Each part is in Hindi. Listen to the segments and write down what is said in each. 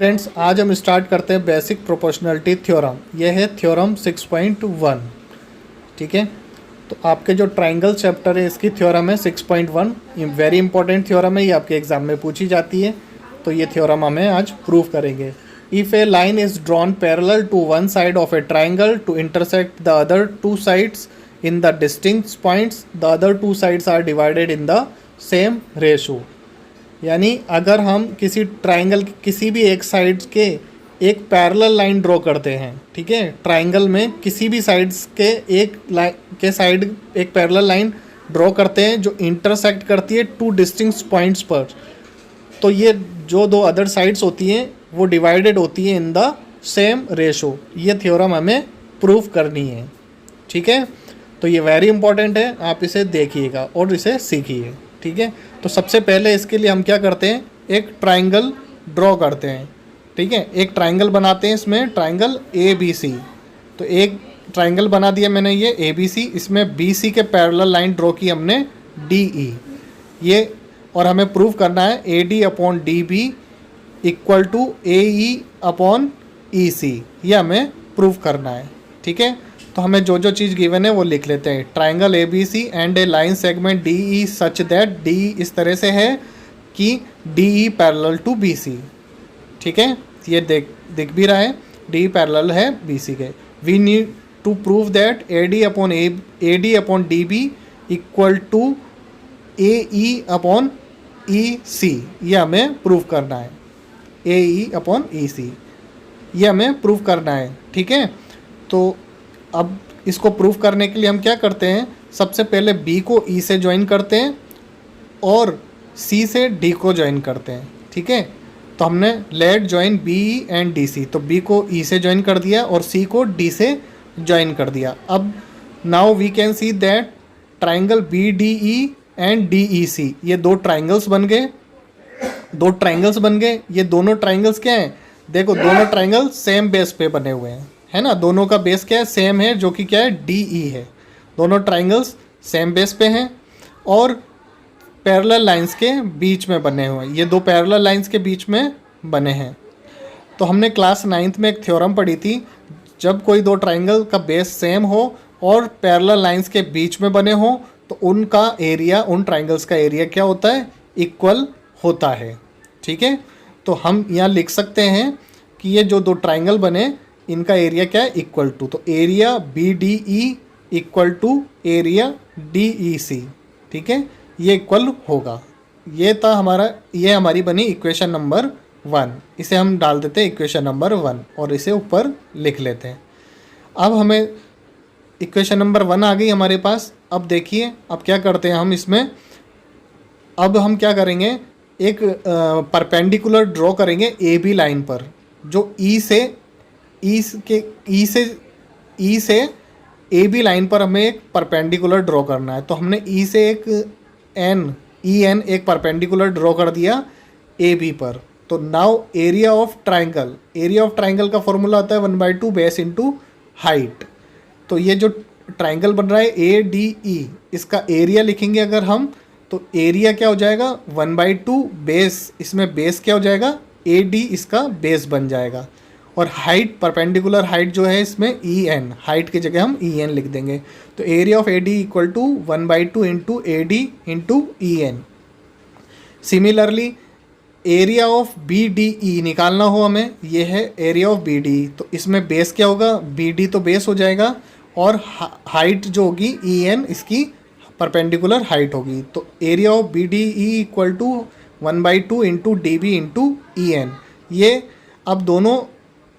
फ्रेंड्स, आज हम स्टार्ट करते हैं बेसिक प्रोपोर्शनलिटी थ्योरम। यह है थ्योरम 6.1। ठीक है, तो आपके जो ट्राइंगल चैप्टर है इसकी थ्योरम है 6.1। ये वेरी इंपॉर्टेंट थ्योरम है, ये आपके एग्जाम में पूछी जाती है। तो ये थ्योरम हमें आज प्रूव करेंगे। If a line is drawn parallel to one side of a triangle to intersect the other two sides in the distinct points, the other two sides are divided in the same ratio. यानी अगर हम किसी ट्राइंगल की किसी भी एक साइड के एक पैरेलल लाइन ड्रॉ करते हैं, ठीक है, ट्राइंगल में किसी भी साइड्स के एक लाइन के साइड एक पैरेलल लाइन ड्रॉ करते हैं जो इंटरसेक्ट करती है टू डिस्टिंक्ट पॉइंट्स पर, तो ये जो दो अदर साइड्स होती हैं वो डिवाइडेड होती है इन द सेम रेशो। ये थ्योरम हमें प्रूव करनी है। ठीक है, तो ये वेरी इंपॉर्टेंट है, आप इसे देखिएगा और इसे सीखिए। ठीक है, तो सबसे पहले इसके लिए हम क्या करते हैं, एक ट्राइंगल ड्रॉ करते हैं। ठीक है, एक ट्राइंगल बनाते हैं, इसमें ट्राइंगल ए बी सी। तो एक ट्राइंगल बना दिया मैंने ये ए बी सी, इसमें बी सी के पैरेलल लाइन ड्रॉ की हमने डी ई। ये और हमें प्रूव करना है A D upon D B equal to A E upon E C. ये हमें प्रूव करना है। ठीक है, तो हमें जो जो चीज़ गिवन है वो लिख लेते हैं। Triangle A B C and a line segment D E such that D इस तरह से है कि D E parallel to B C. ठीक है, ये दिख भी रहा है, डी पैरेलल है बी सी के। We need to prove that A D upon D B equal to A E upon E C. ये हमें प्रूव करना है, ए ई अपॉन ई सी, ये हमें प्रूव करना है। ठीक है, तो अब इसको प्रूव करने के लिए हम क्या करते हैं, सबसे पहले B को E से ज्वाइन करते हैं और C से D को ज्वाइन करते हैं। ठीक है, तो हमने let join B and DC, तो B को E से ज्वाइन कर दिया और C को D से ज्वाइन कर दिया। अब now we can see that triangle BDE and DEC, ये दो ट्राइंगल्स बन गए। ये दोनों ट्राइंगल्स क्या हैं, देखो दोनों ट्राइंगल सेम बेस पे बने हुए हैं, है ना। दोनों का बेस क्या है, सेम है, जो कि क्या है, डी ई है। दोनों ट्राइंगल्स सेम बेस पे हैं और पैरेलल लाइंस के बीच में बने हुए हैं। ये दो पैरेलल लाइंस के बीच में बने हैं। तो हमने क्लास 9th में एक थ्योरम पढ़ी थी, जब कोई दो ट्राइंगल का बेस सेम हो और पैरेलल लाइंस के बीच में बने हो तो उनका एरिया, उन ट्राइंगल्स का एरिया क्या होता है, इक्वल होता है। ठीक है, तो हम यहाँ लिख सकते हैं कि ये जो दो ट्राइंगल बने इनका एरिया क्या है, इक्वल टू, तो area B D E equal to area D E C. ठीक है, ये इक्वल होगा। ये हमारी बनी इक्वेशन नंबर 1। इसे हम डाल देते हैं इक्वेशन नंबर 1 और इसे ऊपर लिख लेते हैं। अब हमें इक्वेशन नंबर 1 आ गई हमारे पास। अब देखिए, अब क्या करते हैं हम इसमें, अब हम क्या करेंगे, एक परपेंडिकुलर ड्रॉ करेंगे ए बी लाइन पर, जो ई से ए बी लाइन पर हमें एक परपेंडिकुलर ड्रॉ करना है। तो हमने ई से एक एन एक परपेंडिकुलर ड्रॉ कर दिया ए बी पर। तो नाउ एरिया ऑफ ट्राइंगल का फॉर्मूला होता है 1/2 बेस इंटू हाइट। तो ये जो ट्राइंगल बन रहा है ए डी ई, इसका एरिया लिखेंगे अगर हम, तो एरिया क्या हो जाएगा, 1/2 बेस, इसमें बेस क्या हो जाएगा, ए डी इसका बेस बन जाएगा। और हाइट, परपेंडिकुलर हाइट जो है इसमें ई एन, हाइट की जगह हम ई एन लिख देंगे। तो area of A D equal to 1/2 into A D into E N. Similarly area of B D E निकालना हो हमें, ये है एरिया ऑफ बी डी, तो इसमें बेस क्या होगा, बी डी तो बेस हो जाएगा और हाइट जो होगी ई एन इसकी परपेंडिकुलर हाइट होगी। तो area of B D E equal to 1/2 into D B into E N. ये अब दोनों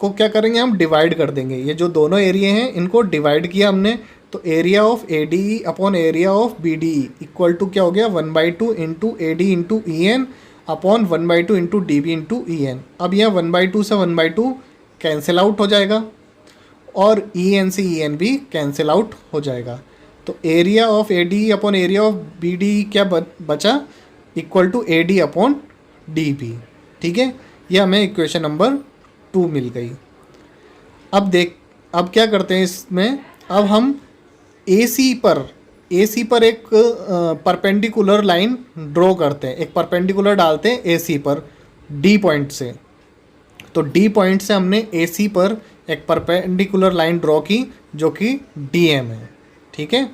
को क्या करेंगे, हम डिवाइड कर देंगे। ये जो दोनों एरिया हैं इनको डिवाइड किया हमने, तो area of A D E upon area of B D E equal to क्या हो गया, 1/2 into A D into E N upon 1/2 into D B into E N. अब यह 1/2 से 1/2 कैंसिल आउट हो जाएगा और ई एन से ई एन भी कैंसिल आउट हो जाएगा। तो area of A D upon area of B D क्या बचा, equal to A D upon D B. ठीक है, ये हमें इक्वेशन नंबर 2 मिल गई। अब क्या करते हैं इसमें, अब हम ए सी पर एक परपेंडिकुलर लाइन ड्रॉ करते हैं, एक परपेंडिकुलर डालते हैं ए सी पर डी पॉइंट से। तो डी पॉइंट से हमने ए सी पर एक परपेंडिकुलर लाइन ड्रॉ की जो कि डी एम है, ठीक है।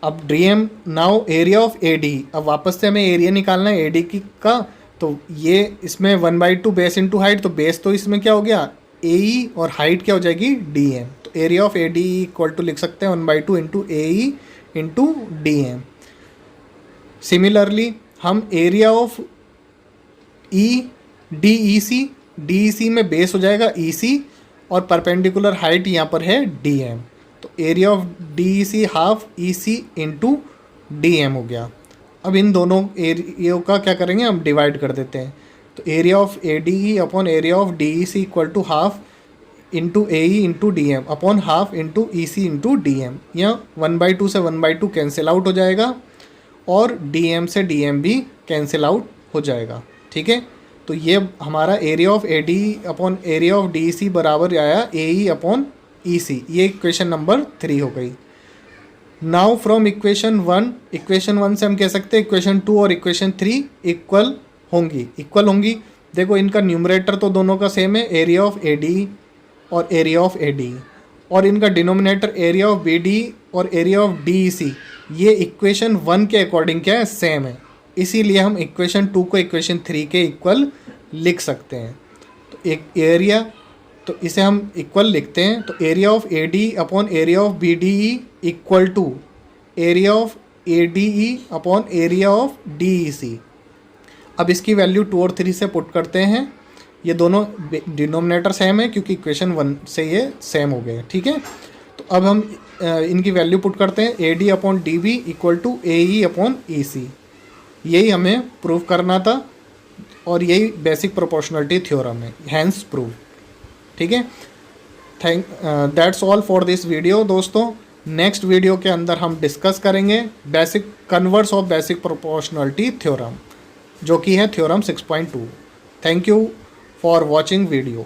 अब D M now area of A D, अब वापस से हमें एरिया निकालना है ए डी की का, तो ये इसमें 1/2 बेस इंटू हाइट, तो बेस तो इसमें क्या हो गया ए ई और हाइट क्या हो जाएगी डी एम। तो area of A D equal to लिख सकते हैं 1/2 into A E into D M. Similarly हम area of E D E C में बेस हो जाएगा ई सी और परपेंडिकुलर हाइट यहाँ पर है डी एम, तो area of D E C half E C into D M हो गया। अब इन दोनों एरिया का क्या करेंगे हम डिवाइड कर देते हैं, तो area of A D E upon area of D E C equal to half into A E into D M upon half into E C into D M. यहाँ 1/2 से 1/2 कैंसिल आउट हो जाएगा और डी एम से डी एम भी कैंसिल आउट हो जाएगा, ठीक है। तो ये हमारा area of A D upon area of D C बराबर आया ए ई अपॉन ई सी, ये इक्वेशन नंबर 3 हो गई। नाउ फ्रॉम इक्वेशन 1 से हम कह सकते हैं इक्वेशन 2 और इक्वेशन 3 इक्वल होंगी। देखो इनका न्यूमरेटर तो दोनों का सेम है, एरिया ऑफ ए डी और एरिया ऑफ ए डी, और इनका denominator area of B D और area of D E C, ये इक्वेशन 1 के अकॉर्डिंग क्या है सेम है, इसीलिए हम इक्वेशन 2 को इक्वेशन 3 के इक्वल लिख सकते हैं। तो एक एरिया, तो इसे हम इक्वल लिखते हैं, तो area of A D upon area of B D E equal to area of A D E upon area of D E C. अब इसकी वैल्यू 2 और 3 से पुट करते हैं, ये दोनों डिनोमिनेटर सेम है क्योंकि इक्वेशन 1 से ये सेम हो गए, ठीक है। तो अब हम इनकी वैल्यू पुट करते हैं, A D upon D B equal to A E upon E C, यही हमें प्रूव करना था और यही बेसिक प्रोपोर्शनलिटी थ्योरम है, हैंस प्रूव, ठीक है। That's all for this video दोस्तों। नेक्स्ट वीडियो के अंदर हम डिस्कस करेंगे basic converse of basic proportionality theorem, जो कि है theorem 6.2। Thank you for watching video.